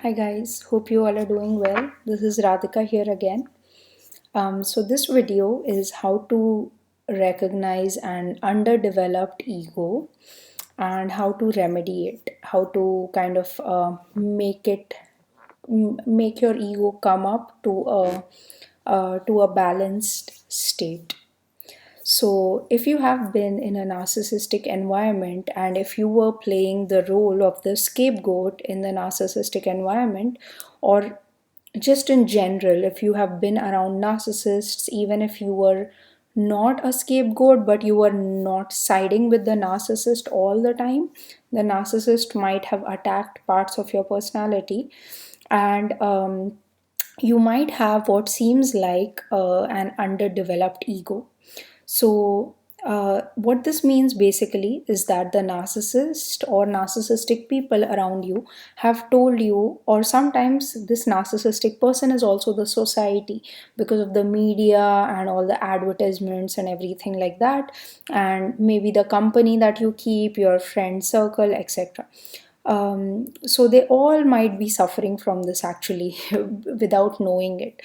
Hi guys, hope you all are doing well. This is Radhika here again. So this video is how to recognize an underdeveloped ego and how to remedy it, how to kind of make your ego come up to a balanced state. So, if you have been in a narcissistic environment and if you were playing the role of the scapegoat in the narcissistic environment, or just in general, if you have been around narcissists, even if you were not a scapegoat but you were not siding with the narcissist all the time, the narcissist might have attacked parts of your personality, and you might have what seems like an underdeveloped ego. So, what this means basically is that the narcissist or narcissistic people around you have told you, or sometimes this narcissistic person is also the society because of the media and all the advertisements and everything like that, and maybe the company that you keep, your friend circle, etc. So they all might be suffering from this actually without knowing it.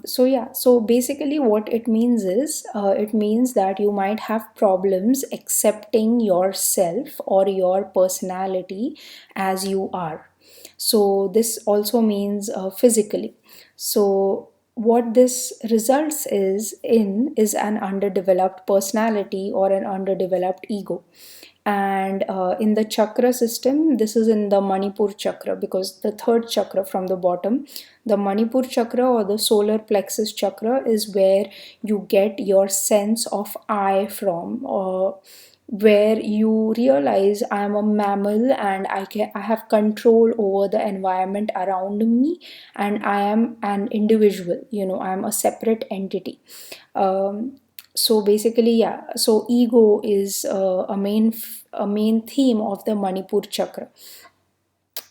So basically what it means is it means that you might have problems accepting yourself or your personality as you are. So this also means physically. So what this results is an underdeveloped personality or an underdeveloped ego. And in the chakra system, this is in the Manipur chakra, because the third chakra from the bottom, the Manipur chakra or the solar plexus chakra, is where you get your sense of I from, or where you realize I am a mammal and I have control over the environment around me, and I am an individual, I am a separate entity. So basically, yeah, so ego is a main theme of the Manipur chakra.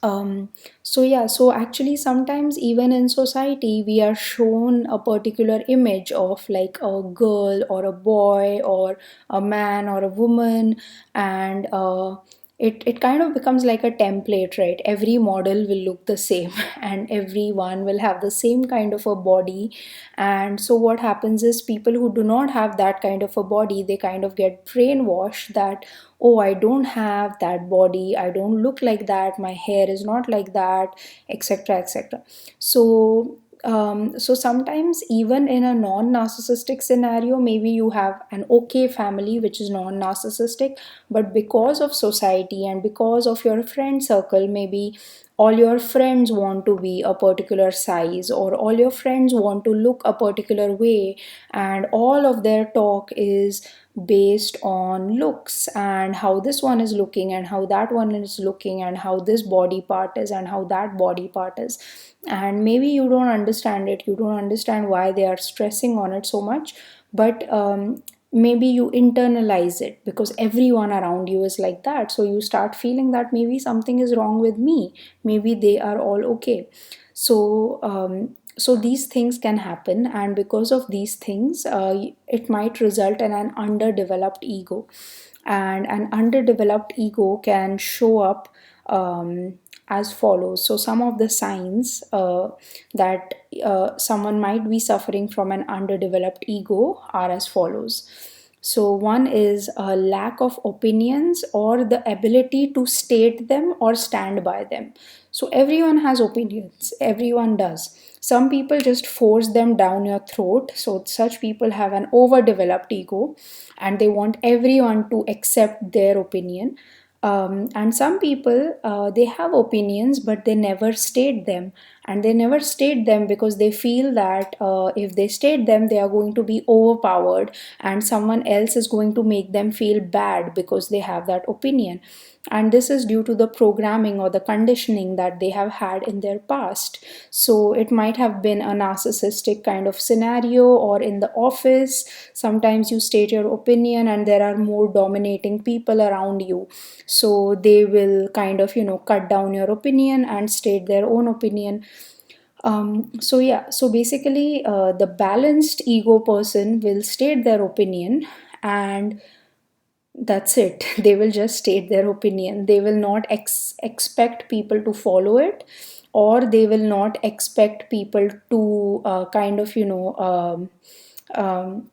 So yeah, so actually sometimes even in society we are shown a particular image of like a girl or a boy or a man or a woman, and it kind of becomes like a template, right? Every model will look the same and everyone will have the same kind of a body. And so what happens is people who do not have that kind of a body, they kind of get brainwashed that, oh, I don't have that body, I don't look like that, my hair is not like that, etc., etc. So sometimes even in a non-narcissistic scenario, maybe you have an okay family which is non-narcissistic, but because of society and because of your friend circle, maybe all your friends want to be a particular size, or all your friends want to look a particular way, and all of their talk is based on looks and how this one is looking and how that one is looking and how this body part is and how that body part is. And maybe you don't understand it, you don't understand why they are stressing on it so much, but maybe you internalize it because everyone around you is like that, so you start feeling that maybe something is wrong with me, maybe they are all okay. So these things can happen, and because of these things it might result in an underdeveloped ego. And an underdeveloped ego can show up as follows. So some of the signs that someone might be suffering from an underdeveloped ego are as follows. So one is a lack of opinions or the ability to state them or stand by them. So everyone has opinions, everyone does. Some people just force them down your throat. So such people have an overdeveloped ego and they want everyone to accept their opinion. And some people, they have opinions but they never state them, and they never state them because they feel that if they state them they are going to be overpowered and someone else is going to make them feel bad because they have that opinion. And this is due to the programming or the conditioning that they have had in their past. So it might have been a narcissistic kind of scenario, or in the office sometimes you state your opinion and there are more dominating people around you, so they will kind of cut down your opinion and state their own opinion. So yeah, so basically the balanced ego person will state their opinion, and That's it. They will just state their opinion. They will not expect people to follow it, or they will not expect people to kind of, um,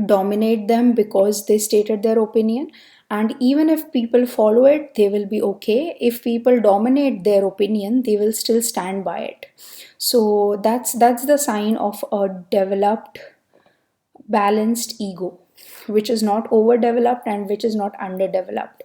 dominate them because they stated their opinion. And even if people follow it, they will be okay. If people dominate their opinion, they will still stand by it. So that's the sign of a developed, balanced ego, which is not overdeveloped and which is not underdeveloped.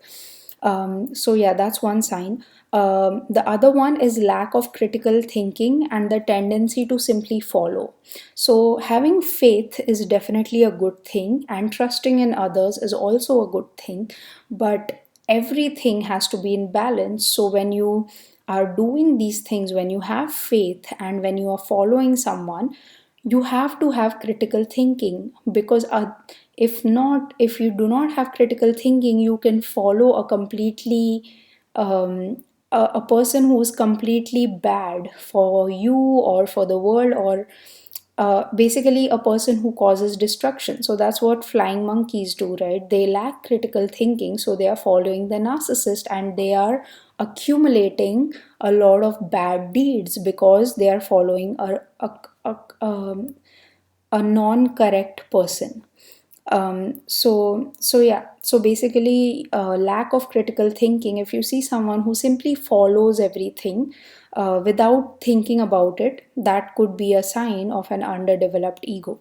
So yeah, that's one sign. The other one is lack of critical thinking and the tendency to simply follow. So having faith is definitely a good thing, and trusting in others is also a good thing, but everything has to be in balance. So when you are doing these things, when you have faith and when you are following someone, you have to have critical thinking, because if not, if you do not have critical thinking, you can follow a completely a person who is completely bad for you or for the world, or basically a person who causes destruction. So that's what flying monkeys do, right? They lack critical thinking, so they are following the narcissist and they are accumulating a lot of bad deeds because they are following a non-correct person. So yeah, so basically lack of critical thinking. If you see someone who simply follows everything without thinking about it, that could be a sign of an underdeveloped ego.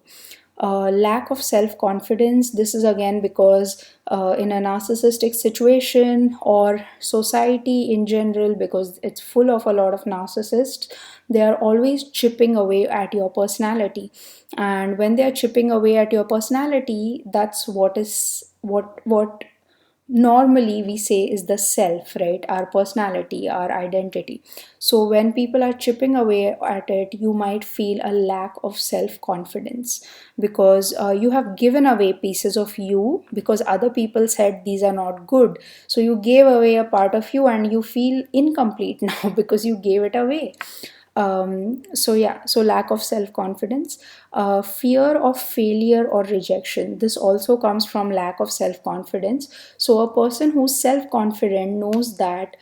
Lack of self confidence. This is again because in a narcissistic situation or society in general, because it's full of a lot of narcissists, they are always chipping away at your personality. And when they are chipping away at your personality, that's what normally we say is the self, right? Our personality, our identity. So when people are chipping away at it, you might feel a lack of self confidence, because you have given away pieces of you because other people said these are not good. So you gave away a part of you and you feel incomplete now because you gave it away. So yeah, so lack of self confidence. Fear of failure or rejection, this also comes from lack of self confidence. So a person who's self confident knows that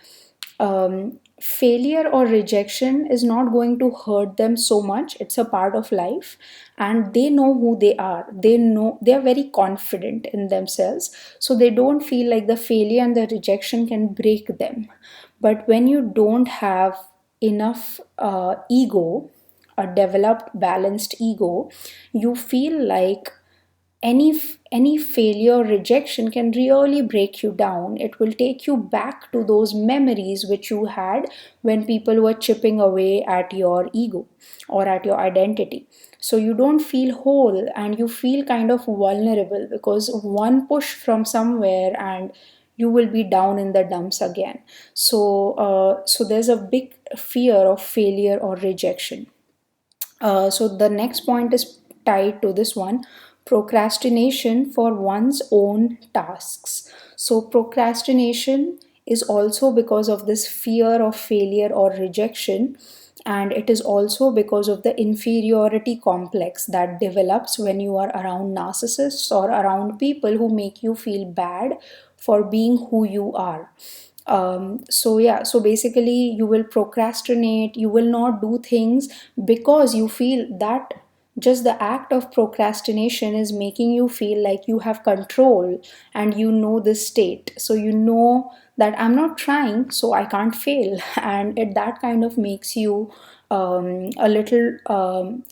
failure or rejection is not going to hurt them so much. It's a part of life, and they know who they are. They know, they are very confident in themselves, so they don't feel like the failure and the rejection can break them. But when you don't have enough ego, a developed, balanced ego, you feel like any failure or rejection can really break you down. It will take you back to those memories which you had when people were chipping away at your ego or at your identity. So you don't feel whole and you feel kind of vulnerable, because one push from somewhere and you will be down in the dumps again. So there's a big fear of failure or rejection. So the next point is tied to this one: procrastination for one's own tasks. So procrastination is also because of this fear of failure or rejection, and it is also because of the inferiority complex that develops when you are around narcissists or around people who make you feel bad for being who you are. So yeah, so basically you will procrastinate, you will not do things because you feel that just the act of procrastination is making you feel like you have control, and you know this state, so you know that I'm not trying so I can't fail. And that kind of makes you a little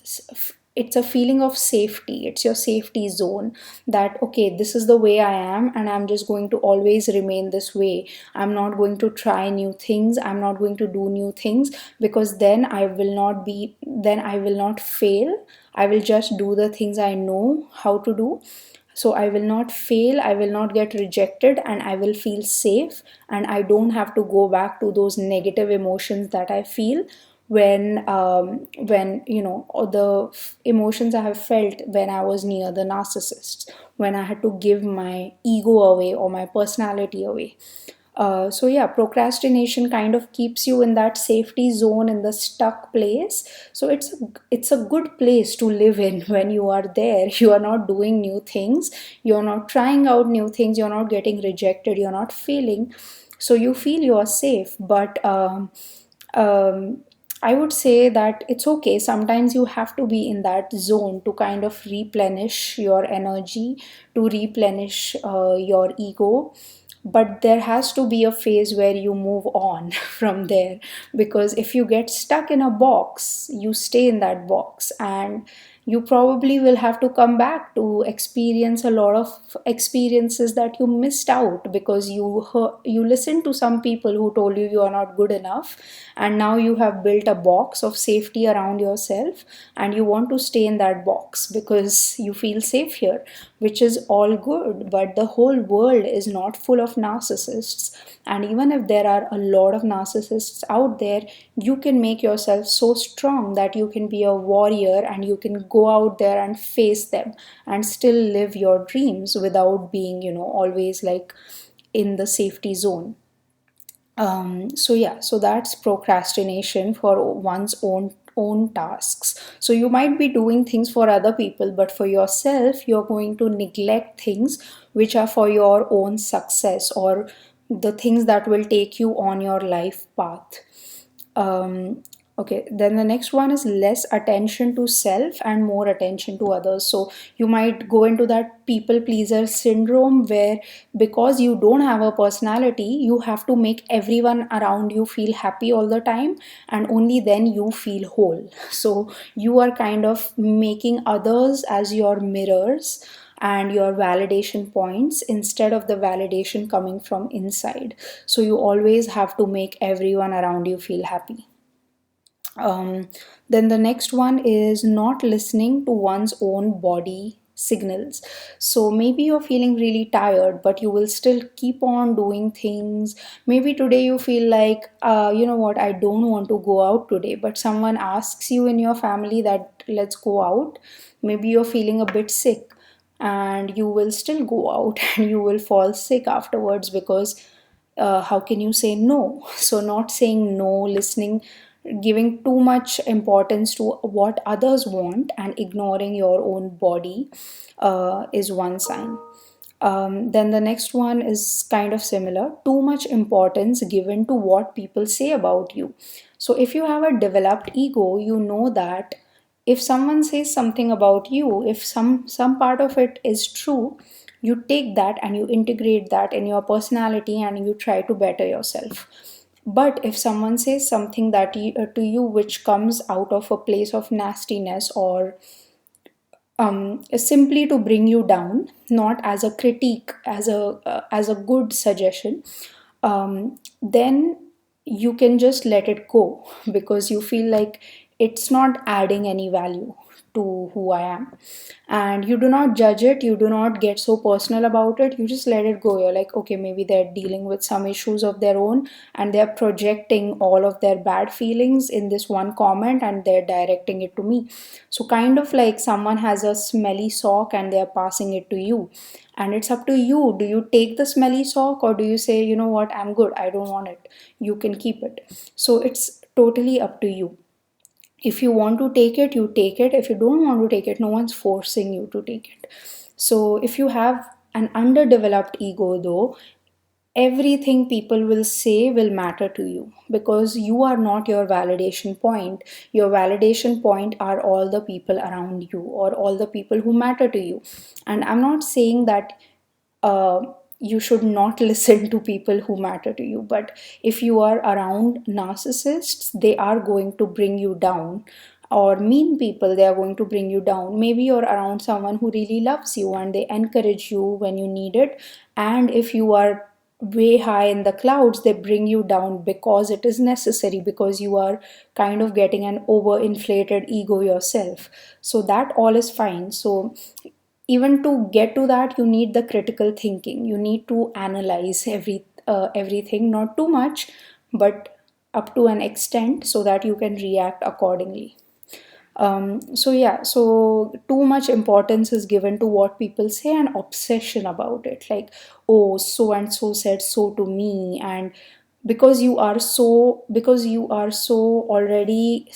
it's a feeling of safety. It's your safety zone, that okay, this is the way I am and I'm just going to always remain this way. I'm not going to try new things, I'm not going to do new things, because then I will not fail. I will just do the things I know how to do. So I will not fail, I will not get rejected, and I will feel safe, and I don't have to go back to those negative emotions that I feel when or the emotions I have felt when I was near the narcissist, when I had to give my ego away or my personality away. So yeah, procrastination kind of keeps you in that safety zone, in the stuck place. So it's a good place to live in. When you are there, you are not doing new things, you're not trying out new things, you're not getting rejected, you're not failing, so you feel you are safe. But um, I would say that it's okay. Sometimes you have to be in that zone to kind of replenish your energy, to replenish your ego. But there has to be a phase where you move on from there, because if you get stuck in a box, you stay in that box, and you probably will have to come back to experience a lot of experiences that you missed out, because you listened to some people who told you you are not good enough, and now you have built a box of safety around yourself, and you want to stay in that box because you feel safe here, which is all good. But the whole world is not full of narcissists, and even if there are a lot of narcissists out there, you can make yourself so strong that you can be a warrior, and you can go out there and face them and still live your dreams without being, always like in the safety zone. So yeah, so that's procrastination for one's own tasks. So you might be doing things for other people, but for yourself you're going to neglect things which are for your own success, or the things that will take you on your life path. Okay, then the next one is less attention to self and more attention to others. So you might go into that people pleaser syndrome, where because you don't have a personality, you have to make everyone around you feel happy all the time, and only then you feel whole. So you are kind of making others as your mirrors and your validation points, instead of the validation coming from inside. So you always have to make everyone around you feel happy. um, then the next one is not listening to one's own body signals. So maybe you're feeling really tired, but you will still keep on doing things. Maybe today you feel like, you know what, I don't want to go out today, but someone asks you in your family that let's go out. Maybe you're feeling a bit sick, and you will still go out and you will fall sick afterwards, because how can you say no? So not saying no, listening, giving too much importance to what others want and ignoring your own body is one sign. Then the next one is kind of similar: too much importance given to what people say about you. So if you have a developed ego, you know that if someone says something about you, if some part of it is true, you take that and you integrate that in your personality and you try to better yourself. But if someone says something to you which comes out of a place of nastiness, or simply to bring you down, not as a critique, as a good suggestion, then you can just let it go, because you feel like it's not adding any value to who I am. And you do not judge it, you do not get so personal about it, you just let it go. You're like, okay, maybe they're dealing with some issues of their own, and they're projecting all of their bad feelings in this one comment, and they're directing it to me. So kind of like someone has a smelly sock and they're passing it to you, and it's up to you. Do you take the smelly sock, or do you say, you know what, I'm good, I don't want it, you can keep it? So it's totally up to you. If you want to take it, you take it. If you don't want to take it, no one's forcing you to take it. So if you have an underdeveloped ego, though, everything people will say will matter to you, because you are not your validation point. Your validation point are all the people around you, or all the people who matter to you. And I'm not saying that uh, you should not listen to people who matter to you, but if you are around narcissists, they are going to bring you down, or mean people, they are going to bring you down. Maybe you're around someone who really loves you and they encourage you when you need it, and if you are way high in the clouds, they bring you down because it is necessary, because you are kind of getting an overinflated ego yourself. So that all is fine. So even to get to that, you need the critical thinking, you need to analyze everything, not too much, but up to an extent, so that you can react accordingly. So yeah, so too much importance is given to what people say and obsession about it, like, oh, so and so said so to me. And because you are so already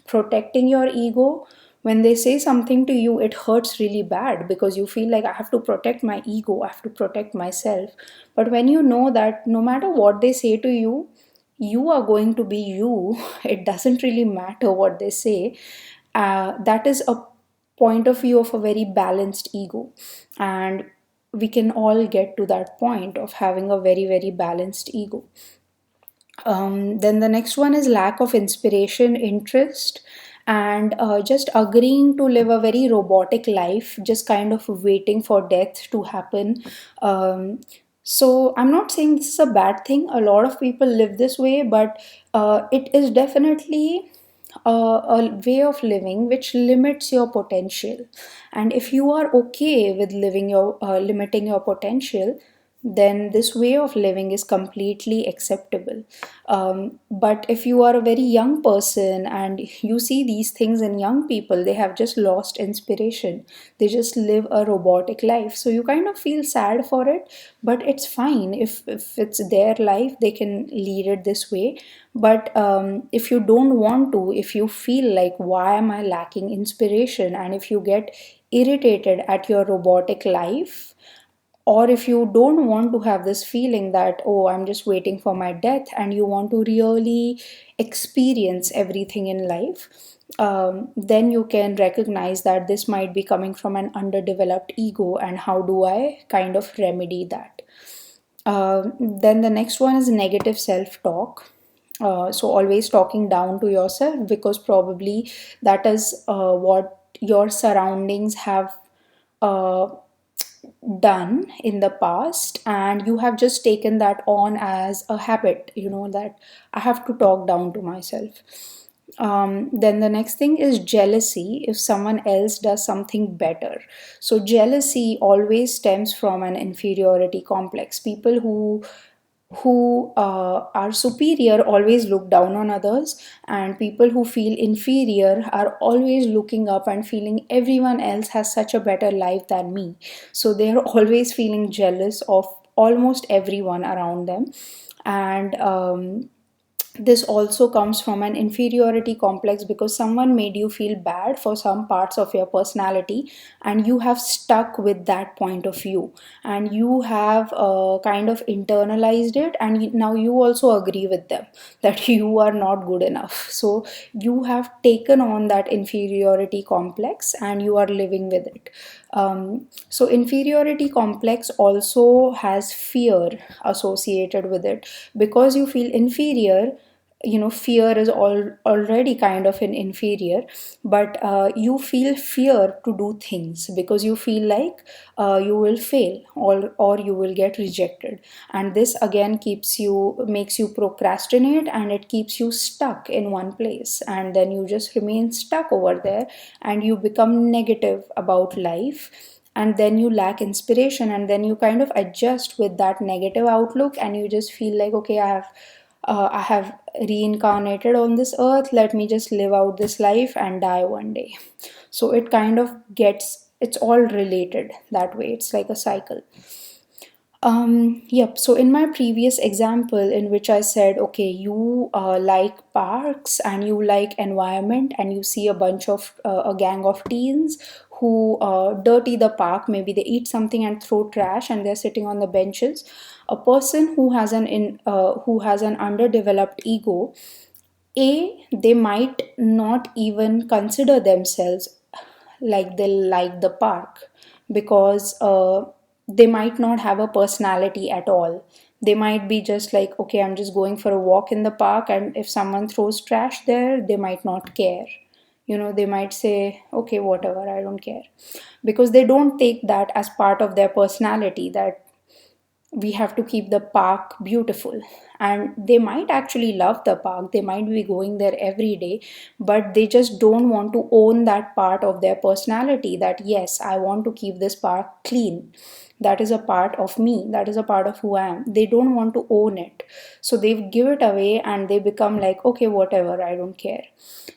protecting your ego, when they say something to you, it hurts really bad because you feel like, I have to protect my ego, I have to protect myself. But when you know that no matter what they say to you, you are going to be you, it doesn't really matter what they say. That is a point of view of a very balanced ego. And we can all get to that point of having a very, very balanced ego. Then the next one is lack of inspiration, interest, and just agreeing to live a very robotic life, just kind of waiting for death to happen. So I'm not saying this is a bad thing. A lot of people live this way, but it is definitely a way of living which limits your potential. And if you are okay with living your limiting your potential, then this way of living is completely acceptable. But if you are a very young person and you see these things in young people, they have just lost inspiration. They just live a robotic life. So you kind of feel sad for it, but it's fine. If it's their life, they can lead it this way. But if you don't want to, if you feel like, why am I lacking inspiration? And if you get irritated at your robotic life, or if you don't want to have this feeling that, oh, I'm just waiting for my death, and you want to really experience everything in life, then you can recognize that this might be coming from an underdeveloped ego, and how do I kind of remedy that. Then the next one is negative self talk. So always talking down to yourself, because probably that is what your surroundings have uh, done in the past, and you have just taken that on as a habit, that I have to talk down to myself. Then the next thing is jealousy if someone else does something better. So jealousy always stems from an inferiority complex. People who are superior always look down on others, and people who feel inferior are always looking up and feeling everyone else has such a better life than me. So they are always feeling jealous of almost everyone around them. And this also comes from an inferiority complex, because someone made you feel bad for some parts of your personality, and you have stuck with that point of view, and you have kind of internalized it, and now you also agree with them that you are not good enough. So you have taken on that inferiority complex and you are living with it. So inferiority complex also has fear associated with it, because you feel inferior. Fear is already kind of an inferior, but you feel fear to do things because you feel like you will fail, or you will get rejected. And this again makes you procrastinate, and it keeps you stuck in one place, and then you just remain stuck over there, and you become negative about life. And then you lack inspiration, and then you kind of adjust with that negative outlook, and you just feel like, okay, I have reincarnated on this earth. Let me just live out this life and die one day. So it kind of it's all related that way. It's like a cycle. Yep. So in my previous example, in which I said, okay, you like parks and you like environment, and you see a gang of teens who dirty the park. Maybe they eat something and throw trash, and they're sitting on the benches. A person who has an underdeveloped ego, they might not even consider themselves like they like the park, because they might not have a personality at all. They might be just like, okay, I'm just going for a walk in the park, and if someone throws trash there, they might not care. They might say, okay, whatever, I don't care, because they don't take that as part of their personality, that we have to keep the park beautiful. And they might actually love the park, they might be going there every day, but they just don't want to own that part of their personality, that yes, I want to keep this park clean, that is a part of me, that is a part of who I am. They don't want to own it, so they give it away and they become like, okay, whatever, I don't care.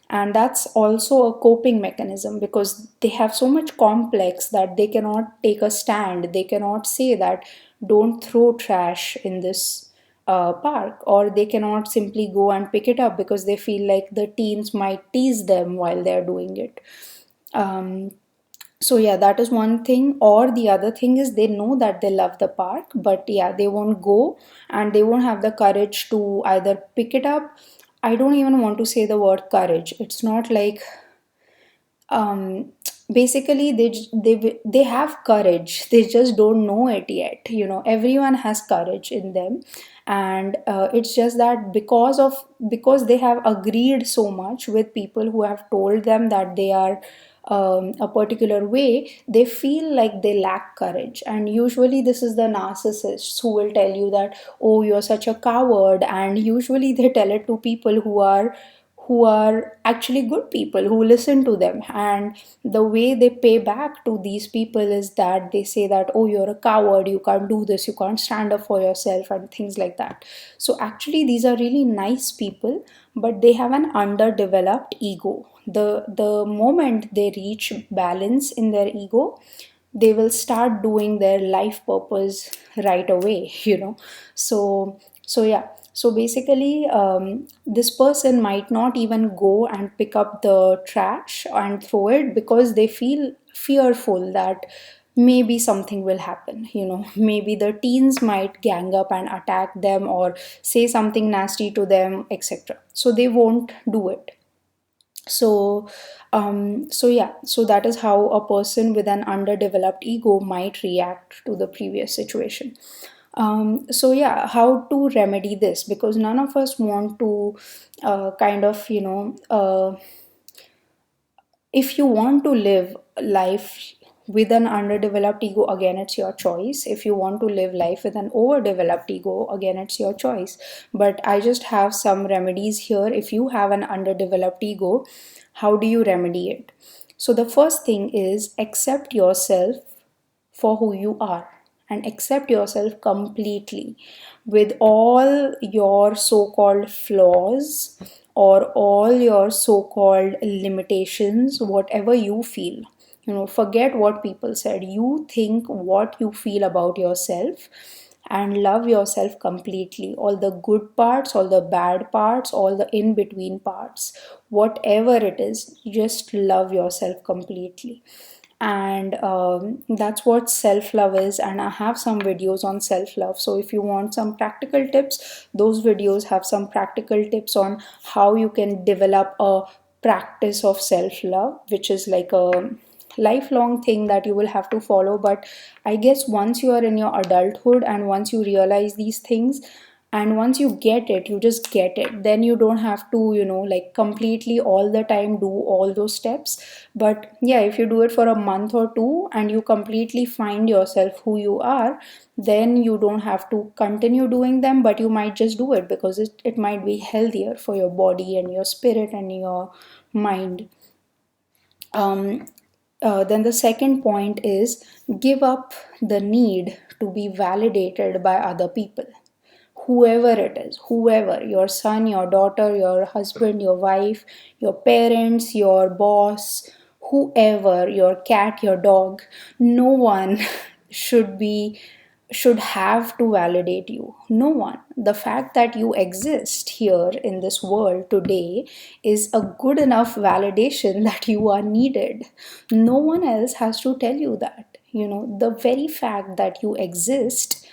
And that's also a coping mechanism, because they have so much complex that they cannot take a stand, they cannot say that don't throw trash in this park, or they cannot simply go and pick it up because they feel like the teens might tease them while they're doing it. So yeah, that is one thing. Or the other thing is, they know that they love the park, but yeah, they won't go, and they won't have the courage to either pick it up. I don't even want to say the word courage, it's not like, um basically they have courage, they just don't know it yet. Everyone has courage in them. And it's just that because they have agreed so much with people who have told them that they are a particular way, they feel like they lack courage. And usually this is the narcissists who will tell you that, oh, you're such a coward. And usually they tell it to people who are actually good people who listen to them. And the way they pay back to these people is that they say that, oh, you're a coward, you can't do this, you can't stand up for yourself, and things like that. So actually these are really nice people, but they have an underdeveloped ego. The moment they reach balance in their ego, they will start doing their life purpose right away. So yeah, so basically, this person might not even go and pick up the trash and throw it, because they feel fearful that maybe something will happen. Maybe the teens might gang up and attack them, or say something nasty to them, etc., so they won't do it. So yeah, so that is how a person with an underdeveloped ego might react to the previous situation. So yeah, how to remedy this? Because none of us want to kind of, if you want to live life with an underdeveloped ego, again, it's your choice. If you want to live life with an overdeveloped ego, again, it's your choice. But I just have some remedies here. If you have an underdeveloped ego, how do you remedy it? So the first thing is, accept yourself for who you are, and accept yourself completely, with all your so called flaws, or all your so called limitations, whatever you feel. Forget what people said. You think what you feel about yourself, and love yourself completely. All the good parts, all the bad parts, all the in between parts, whatever it is, just love yourself completely. And that's what self love is. And I have some videos on self love, so if you want some practical tips, those videos have some practical tips on how you can develop a practice of self love, which is like a lifelong thing that you will have to follow. But I guess once you are in your adulthood, and once you realize these things, and once you get it, you just get it, then you don't have to, like, completely all the time do all those steps. But yeah, if you do it for a month or two and you completely find yourself who you are, then you don't have to continue doing them, but you might just do it because it might be healthier for your body and your spirit and your mind. Then the second point is, give up the need to be validated by other people, whoever it is, whoever, your son, your daughter, your husband, your wife, your parents, your boss, whoever, your cat, your dog. No one should be should have to validate you. No one. The fact that you exist here in this world today is a good enough validation that you are needed. No one else has to tell you that. The very fact that you exist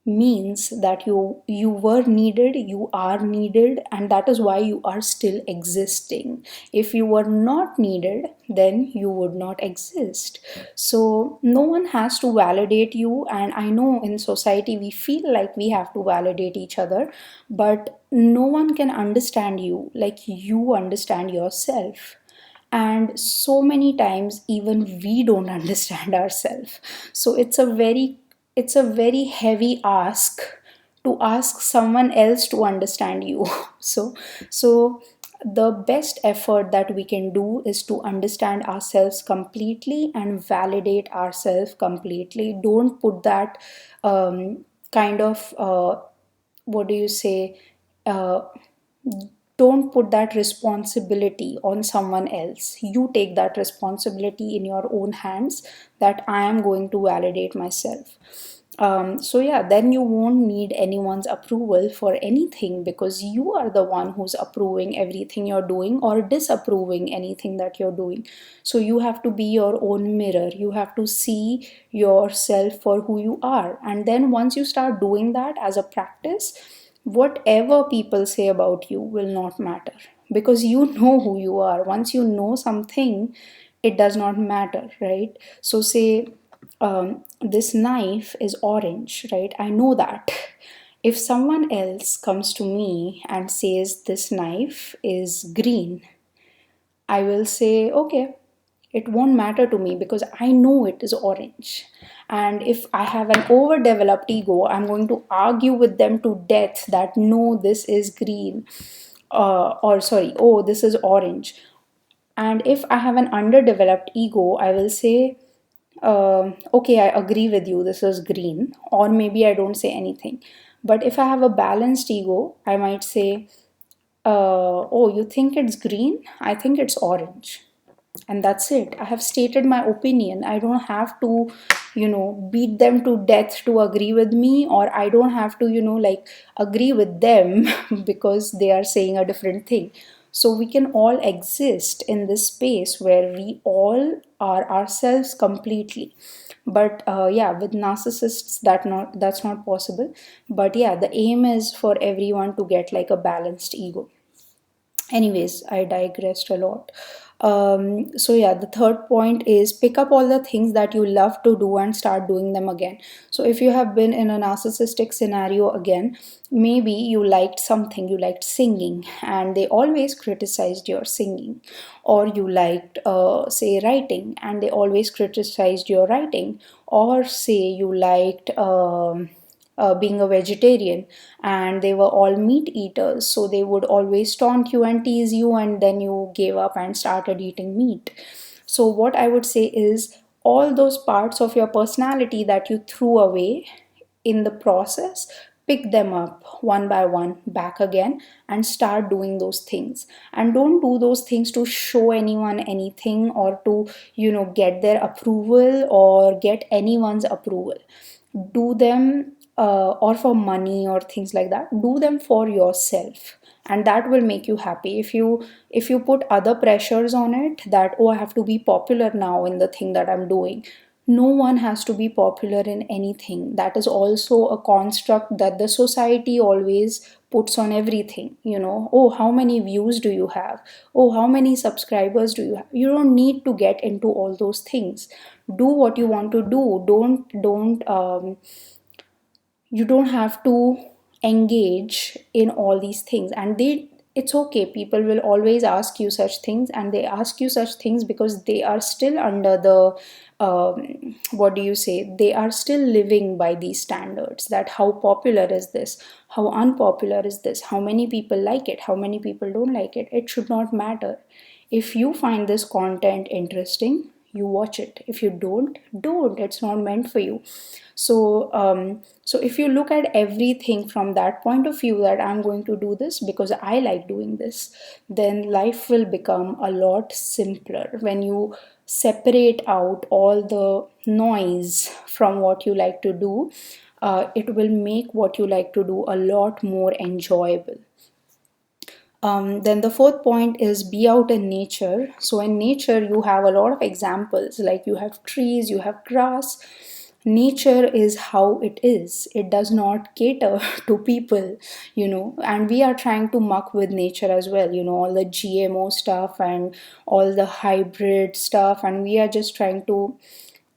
means that you were needed, you are needed, and that is why you are still existing. If you were not needed, then you would not exist. So no one has to validate you. And I know in society we feel like we have to validate each other, but no one can understand you like you understand yourself. And so many times even we don't understand ourselves. So it's a very it's a very heavy ask to ask someone else to understand you. So the best effort that we can do is to understand ourselves completely and validate ourselves completely. Don't put that kind of what do you say, uh, don't put that responsibility on someone else. You take that responsibility in your own hands, that I am going to validate myself. So yeah, then you won't need anyone's approval for anything, because you are the one who's approving everything you're doing or disapproving anything that you're doing. So you have to be your own mirror. You have to see yourself for who you are. And then once you start doing that as a practice, whatever people say about you will not matter, because you know who you are. Once you know something, it does not matter, right? So say, this knife is orange, right? I know that. If someone else comes to me and says this knife is green, I will say, okay, it won't matter to me because I know it is orange. And if I have an overdeveloped ego, I'm going to argue with them to death that no, this is green, or sorry, oh, this is orange. And if I have an underdeveloped ego, I will say, okay, I agree with you, this is green, or maybe I don't say anything. But if I have a balanced ego, I might say, oh, you think it's green? I think it's orange. And that's it. I have stated my opinion. I don't have to, beat them to death to agree with me, or I don't have to, like, agree with them because they are saying a different thing. So we can all exist in this space where we all are ourselves completely. But yeah, with narcissists, that's not possible. But yeah, the aim is for everyone to get like a balanced ego. Anyways, I digressed a lot. So yeah, the third point is pick up all the things that you love to do and start doing them again. So if you have been in a narcissistic scenario again, maybe you liked something, you liked singing and they always criticized your singing, or you liked say writing and they always criticized your writing, or say you liked being a vegetarian and they were all meat eaters, so they would always taunt you and tease you, and then you gave up and started eating meat. So what I would say is, all those parts of your personality that you threw away in the process, pick them up one by one back again and start doing those things. And don't do those things to show anyone anything, or to get their approval or get anyone's approval. Do them or for money or things like that. Do them for yourself, and that will make you happy. If you put other pressures on it, that oh, I have to be popular now in the thing that I'm doing, no one has to be popular in anything. That is also a construct that the society always puts on everything. Oh, how many views do you have? Oh, how many subscribers do you have? You don't need to get into all those things. Do what you want to do. Don't you don't have to engage in all these things. And it's okay, people will always ask you such things, and they ask you such things because they are still under the what do you say, they are still living by these standards, that how popular is this, how unpopular is this, how many people like it, how many people don't like it. It should not matter. If you find this content interesting, you watch it. If you don't, it's not meant for you. So if you look at everything from that point of view, that I'm going to do this because I like doing this, then life will become a lot simpler. When you separate out all the noise from what you like to do, it will make what you like to do a lot more enjoyable. Then the fourth point is be out in nature. So in nature, you have a lot of examples, like you have trees, you have grass. Nature is how it is. It does not cater to people, and we are trying to muck with nature as well, all the GMO stuff and all the hybrid stuff. And we are just trying to,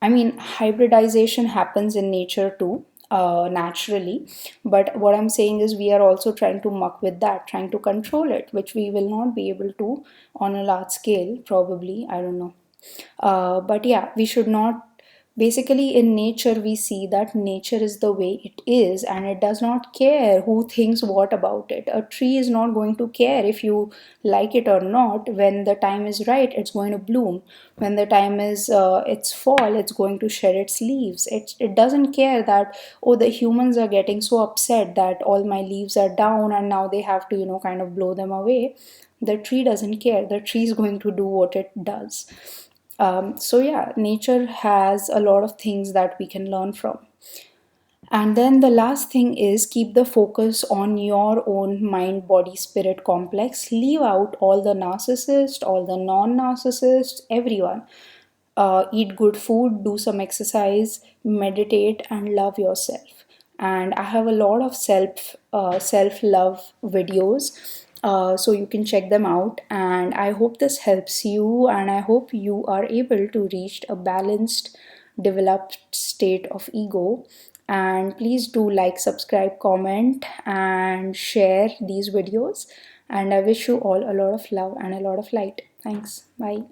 I mean, hybridization happens in nature too, naturally. But what I'm saying is, we are also trying to muck with that, trying to control it, which we will not be able to on a large scale, probably. I don't know. But yeah, we should not Basically, in nature, we see that nature is the way it is and it does not care who thinks what about it. A tree is not going to care if you like it or not. When the time is right, it's going to bloom. When the time is it's fall, it's going to shed its leaves. It doesn't care that, oh, the humans are getting so upset that all my leaves are down and now they have to, kind of blow them away. The tree doesn't care. The tree is going to do what it does. So yeah, nature has a lot of things that we can learn from. And then the last thing is keep the focus on your own mind, body, spirit complex. Leave out all the narcissists, all the non narcissists, everyone. Eat good food, do some exercise, meditate, and love yourself. And I have a lot of self love videos, so you can check them out. And I hope this helps you, and I hope you are able to reach a balanced, developed state of ego. And please do like, subscribe, comment, and share these videos. And I wish you all a lot of love and a lot of light. Thanks. Bye.